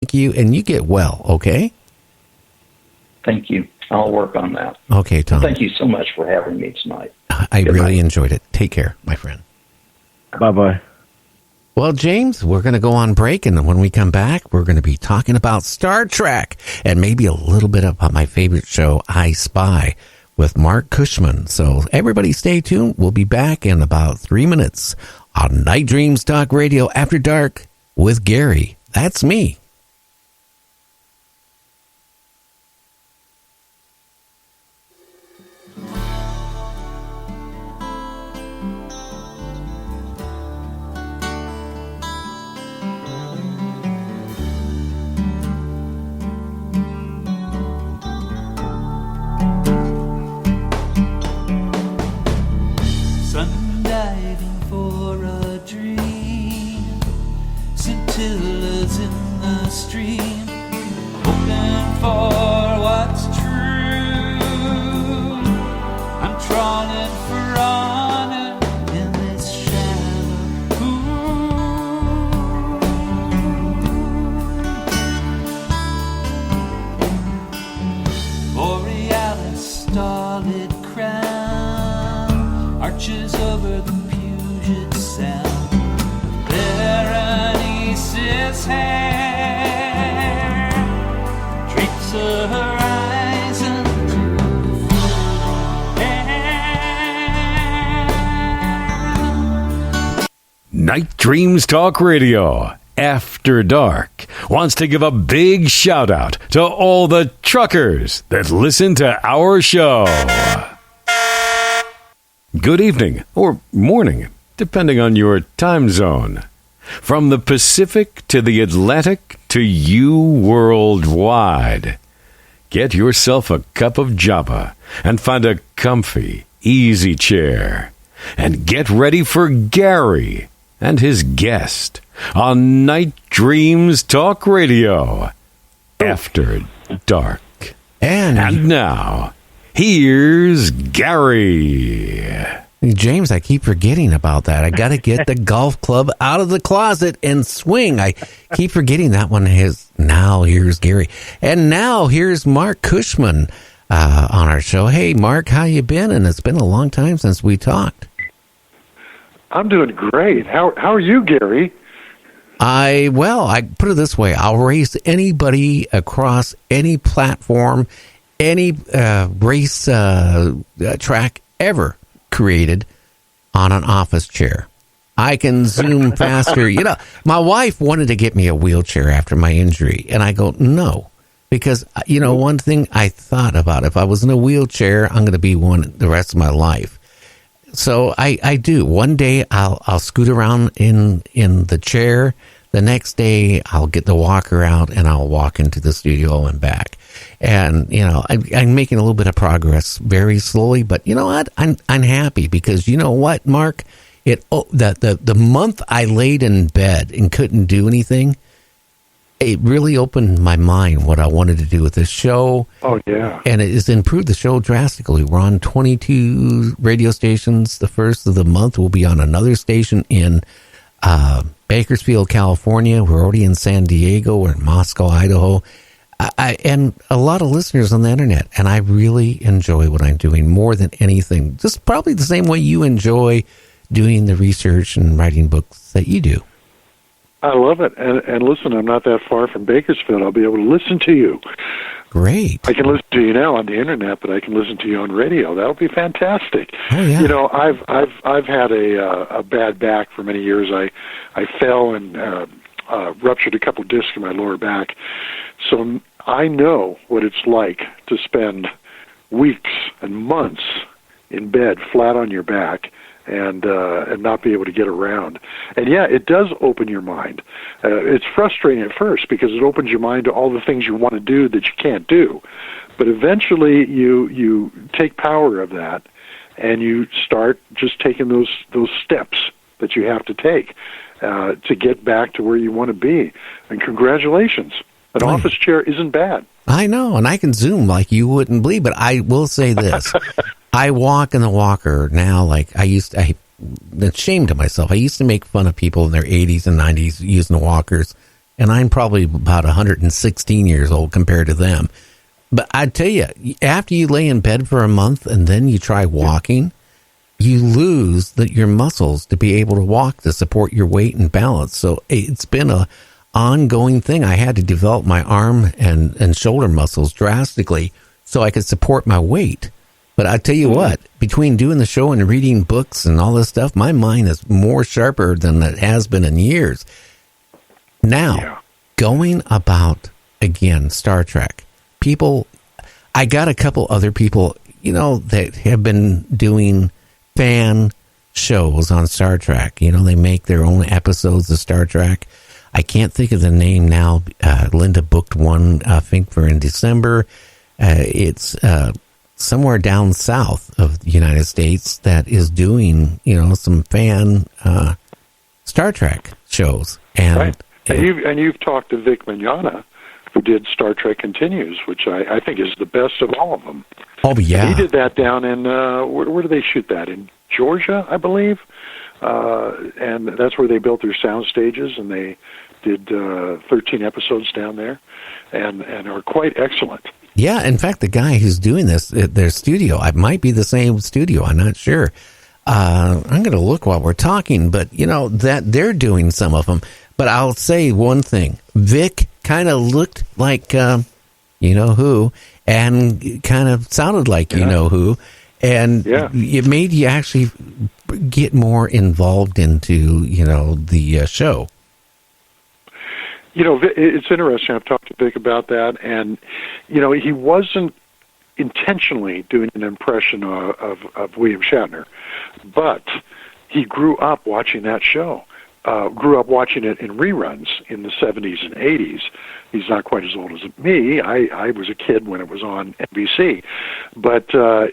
Thank you, and you get well, okay? Thank you. I'll work on that. Okay, Tom. Thank you so much for having me tonight. I really enjoyed it. Take care, my friend. Bye-bye. Well, James, we're going to go on break, and when we come back, we're going to be talking about Star Trek and maybe a little bit about my favorite show, I Spy, with Marc Cushman. So everybody stay tuned. We'll be back in about 3 minutes on Night Dreams Talk Radio After Dark with Gary. That's me. Night Dreams Talk Radio, After Dark, wants to give a big shout out to all the truckers that listen to our show. Good evening, or morning, depending on your time zone. From the Pacific to the Atlantic to you worldwide. Get yourself a cup of Java and find a comfy, easy chair. And get ready for Gary and his guest on Night Dreams Talk Radio, After Dark. And now, here's Gary. James, I keep forgetting about that. I got to get the golf club out of the closet and swing. I keep forgetting that one has. Now, here's Gary. And now, here's Marc Cushman on our show. Hey, Marc, how you been? And it's been a long time since we talked. I'm doing great. How are you, Gary? I put it this way. I'll race anybody across any platform, any race track ever created on an office chair. I can zoom faster. You know, my wife wanted to get me a wheelchair after my injury, and I go, no. Because, you know, one thing I thought about, if I was in a wheelchair, I'm going to be one the rest of my life. So I do. One day I'll scoot around in the chair. The next day I'll get the walker out and I'll walk into the studio and back. And you know I'm making a little bit of progress very slowly, but you know what? I'm happy because you know what, Marc? The month I laid in bed and couldn't do anything, it really opened my mind what I wanted to do with this show. Oh, yeah. And it has improved the show drastically. We're on 22 radio stations. The first of the month, we'll be on another station in Bakersfield, California. We're already in San Diego. We're in Moscow, Idaho. And a lot of listeners on the internet. And I really enjoy what I'm doing more than anything. Just probably the same way you enjoy doing the research and writing books that you do. I love it. And listen, I'm not that far from Bakersfield. I'll be able to listen to you. Great. I can listen to you now on the internet, but I can listen to you on radio. That'll be fantastic. Oh, yeah. You know, I've had a bad back for many years. I fell and ruptured a couple discs in my lower back. So I know what it's like to spend weeks and months in bed flat on your back and not be able to get around. And yeah, it does open your mind. It's frustrating at first because it opens your mind to all the things you want to do that you can't do. But eventually you take power of that and you start just taking those steps that you have to take to get back to where you want to be. And congratulations. An office chair isn't bad. I know, and I can zoom like you wouldn't believe, but I will say this. I walk in the walker now like I'm ashamed of myself. I used to make fun of people in their 80s and 90s using the walkers, and I'm probably about 116 years old compared to them. But I tell you, after you lay in bed for a month and then you try walking, you lose your muscles to be able to walk to support your weight and balance. So it's been a ongoing thing. I had to develop my arm and shoulder muscles drastically so I could support my weight. But I tell you what, between doing the show and reading books and all this stuff, my mind is more sharper than it has been in years. Now, going about, again, Star Trek, people, I got a couple other people, that have been doing fan shows on Star Trek. They make their own episodes of Star Trek. I can't think of the name now. Linda booked one, I think, for in December. It's somewhere down south of the United States that is doing, some fan Star Trek shows. And, right. And you've talked to Vic Mignogna, who did Star Trek Continues, which I think is the best of all of them. Oh, yeah. He did that down in, where do they shoot that? In Georgia, I believe. And that's where they built their sound stages, and they did 13 episodes down there, and are quite excellent. Yeah, in fact, the guy who's doing this at their studio, it might be the same studio, I'm not sure. I'm going to look while we're talking, but, that they're doing some of them. But I'll say one thing. Vic kind of looked like you-know-who, and kind of sounded like you-know-who, and it made you actually get more involved into, the show. It's interesting. I've talked to Vic about that, and he wasn't intentionally doing an impression of William Shatner, but he grew up watching that show. Grew up watching it in reruns in the 70s and 80s. He's not quite as old as me. I was a kid when it was on NBC, but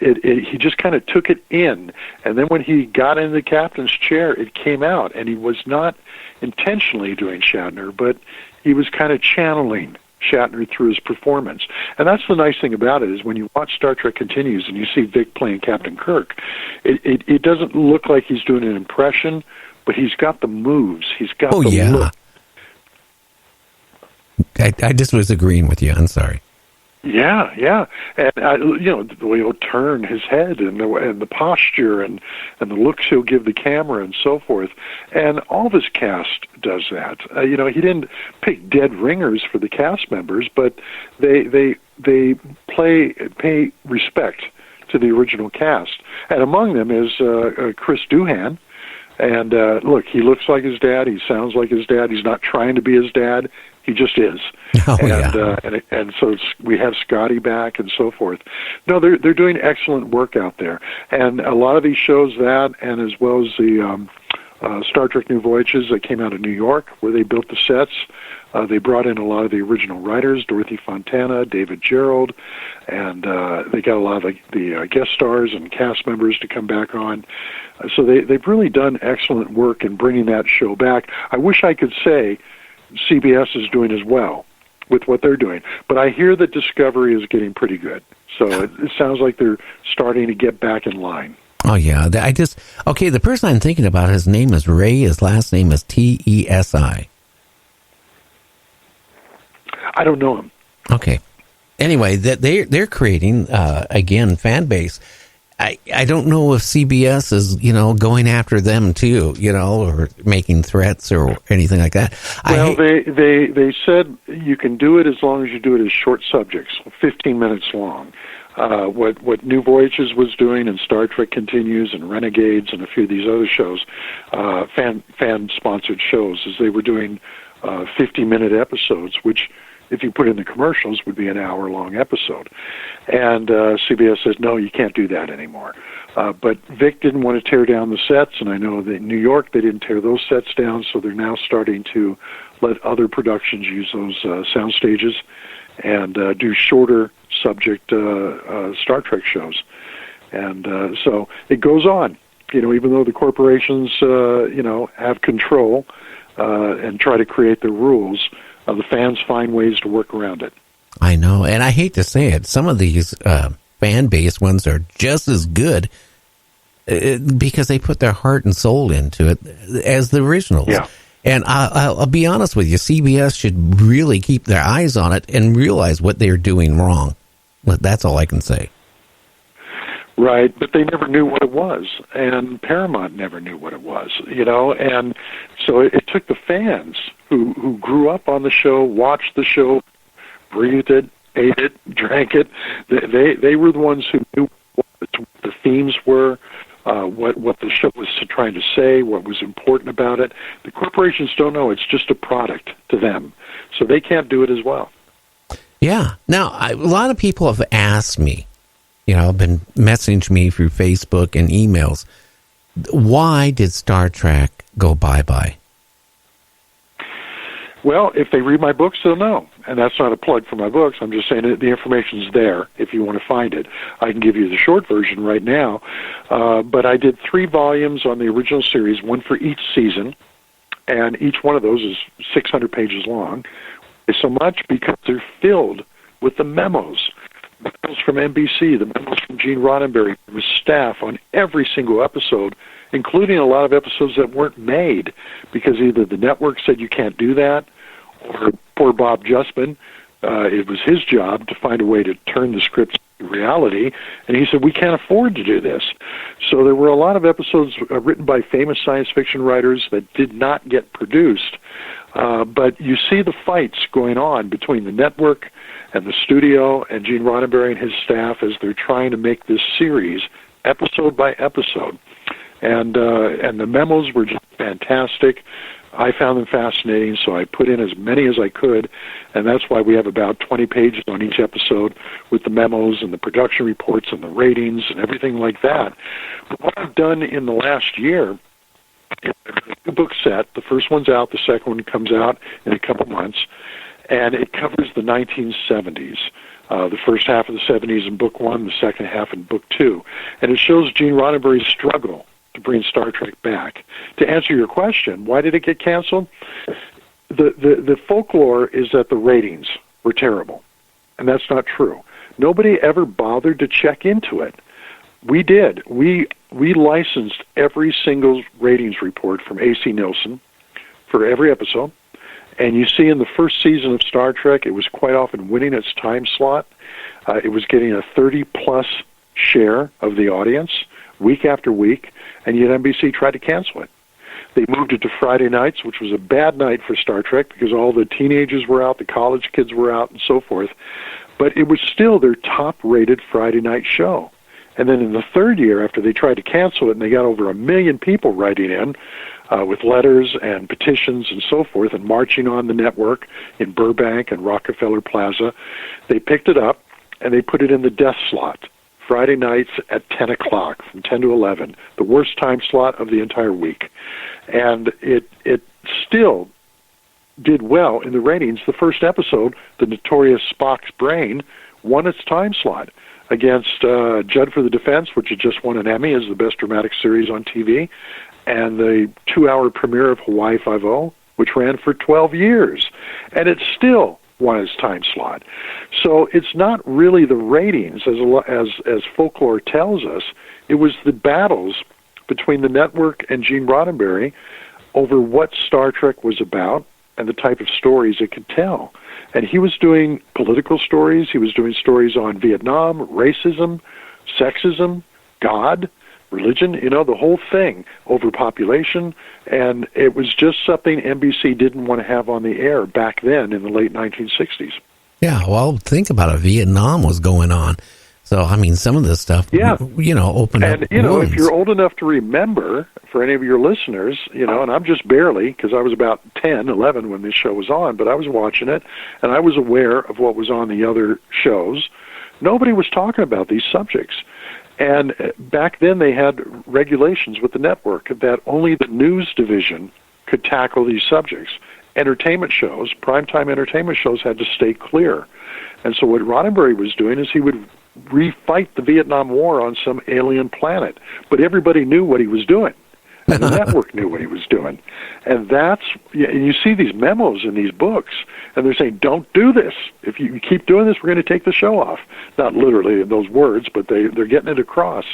he just kind of took it in, and then when he got in the captain's chair, it came out, and he was not intentionally doing Shatner, but he was kind of channeling Shatner through his performance. And that's the nice thing about it, is when you watch Star Trek Continues and you see Vic playing Captain Kirk, it doesn't look like he's doing an impression, but he's got the moves. He's got the look. I just was agreeing with you. I'm sorry. Yeah. And, the way he'll turn his head and the posture and the looks he'll give the camera and so forth. And all of his cast does that. He didn't pick dead ringers for the cast members, but they pay respect to the original cast. And among them is Chris Doohan. And look, he looks like his dad. He sounds like his dad. He's not trying to be his dad. He just is. And so we have Scotty back and so forth. No, they're doing excellent work out there. And a lot of these shows, that, and as well as the Star Trek New Voyages that came out of New York, where they built the sets. They brought in a lot of the original writers, Dorothy Fontana, David Gerald, and they got a lot of the guest stars and cast members to come back on. So they've really done excellent work in bringing that show back. I wish I could say CBS is doing as well with what they're doing, but I hear that Discovery is getting pretty good. So it sounds like they're starting to get back in line. Oh, yeah. The person I'm thinking about, his name is Ray. His last name is Tesi. I don't know him. Okay. Anyway, they're creating, again, fan base. I don't know if CBS is, going after them too, or making threats or anything like that. Well, they said you can do it as long as you do it as short subjects, 15 minutes long. What New Voyages was doing, and Star Trek Continues, and Renegades, and a few of these other shows, fan-sponsored shows, is they were doing 50-minute episodes, which, if you put in the commercials, would be an hour-long episode. And CBS says, no, you can't do that anymore. But Vic didn't want to tear down the sets, and I know that in New York they didn't tear those sets down, so they're now starting to let other productions use those sound stages and do shorter subject Star Trek shows. And so it goes on. Even though the corporations, have control and try to create the rules, the fans find ways to work around it. I know, and I hate to say it, some of these fan-based ones are just as good because they put their heart and soul into it as the originals. Yeah. And I'll be honest with you, CBS should really keep their eyes on it and realize what they're doing wrong. That's all I can say. Right, but they never knew what it was, and Paramount never knew what it was, and so it took the fans who grew up on the show, watched the show, breathed it, ate it, drank it. They were the ones who knew what the themes were, what the show was trying to say, what was important about it. The corporations don't know. It's just a product to them, so they can't do it as well. Yeah. Now, a lot of people have asked me, been messaging me through Facebook and emails, why did Star Trek go bye-bye? Well, if they read my books, they'll know. And that's not a plug for my books. I'm just saying that the information's there if you want to find it. I can give you the short version right now. But I did 3 volumes on the original series, one for each season. And each one of those is 600 pages long. So much because they're filled with the memos from NBC, the memos from Gene Roddenberry, from his staff on every single episode, including a lot of episodes that weren't made because either the network said you can't do that, or poor Bob Justman, it was his job to find a way to turn the scripts into reality, and he said, we can't afford to do this. So there were a lot of episodes written by famous science fiction writers that did not get produced. But you see the fights going on between the network and the studio and Gene Roddenberry and his staff as they're trying to make this series episode by episode. And the memos were just fantastic. I found them fascinating, so I put in as many as I could, and that's why we have about 20 pages on each episode with the memos and the production reports and the ratings and everything like that. But what I've done in the last year, a new book set. The first one's out. The second one comes out in a couple months, and it covers the 1970s. The first half of the 70s in book 1, the second half in book 2. And it shows Gene Roddenberry's struggle to bring Star Trek back. To answer your question, why did it get canceled? The folklore is that the ratings were terrible, and that's not true. Nobody ever bothered to check into it. We did. We licensed every single ratings report from A.C. Nielsen for every episode. And you see in the first season of Star Trek, it was quite often winning its time slot. It was getting a 30-plus share of the audience week after week, and yet NBC tried to cancel it. They moved it to Friday nights, which was a bad night for Star Trek because all the teenagers were out, the college kids were out, and so forth. But it was still their top-rated Friday night show. And then in the third year, after they tried to cancel it, and they got over 1 million people writing in with letters and petitions and so forth and marching on the network in Burbank and Rockefeller Plaza, they picked it up and they put it in the death slot, Friday nights at 10 o'clock, from 10 to 11, the worst time slot of the entire week. And it still did well in the ratings. The first episode, the notorious Spock's Brain, won its time slot against Judd for the Defense, which had just won an Emmy as the best dramatic series on TV, and the 2-hour premiere of Hawaii Five-0, which ran for 12 years. And it still won its time slot. So it's not really the ratings, as folklore tells us. It was the battles between the network and Gene Roddenberry over what Star Trek was about and the type of stories it could tell. And he was doing political stories. He was doing stories on Vietnam, racism, sexism, God, religion, the whole thing, overpopulation. And it was just something NBC didn't want to have on the air back then in the late 1960s. Yeah, well, think about it. Vietnam was going on. So, I mean, some of this stuff, opened up. And, if you're old enough to remember, for any of your listeners, and I'm just barely, because I was about 10, 11 when this show was on, but I was watching it, and I was aware of what was on the other shows. Nobody was talking about these subjects. And back then they had regulations with the network that only the news division could tackle these subjects. Entertainment shows, primetime entertainment shows, had to stay clear. And so what Roddenberry was doing is he would refight the Vietnam War on some alien planet. But everybody knew what he was doing. And the network knew what he was doing. And and you see these memos in these books, and they're saying, don't do this. If you keep doing this, we're going to take the show off. Not literally in those words, but they're getting it across.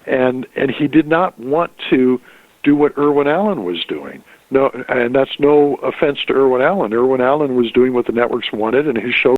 And he did not want to do what Irwin Allen was doing, No, and that's no offense to Irwin Allen. Irwin Allen was doing what the networks wanted, and his show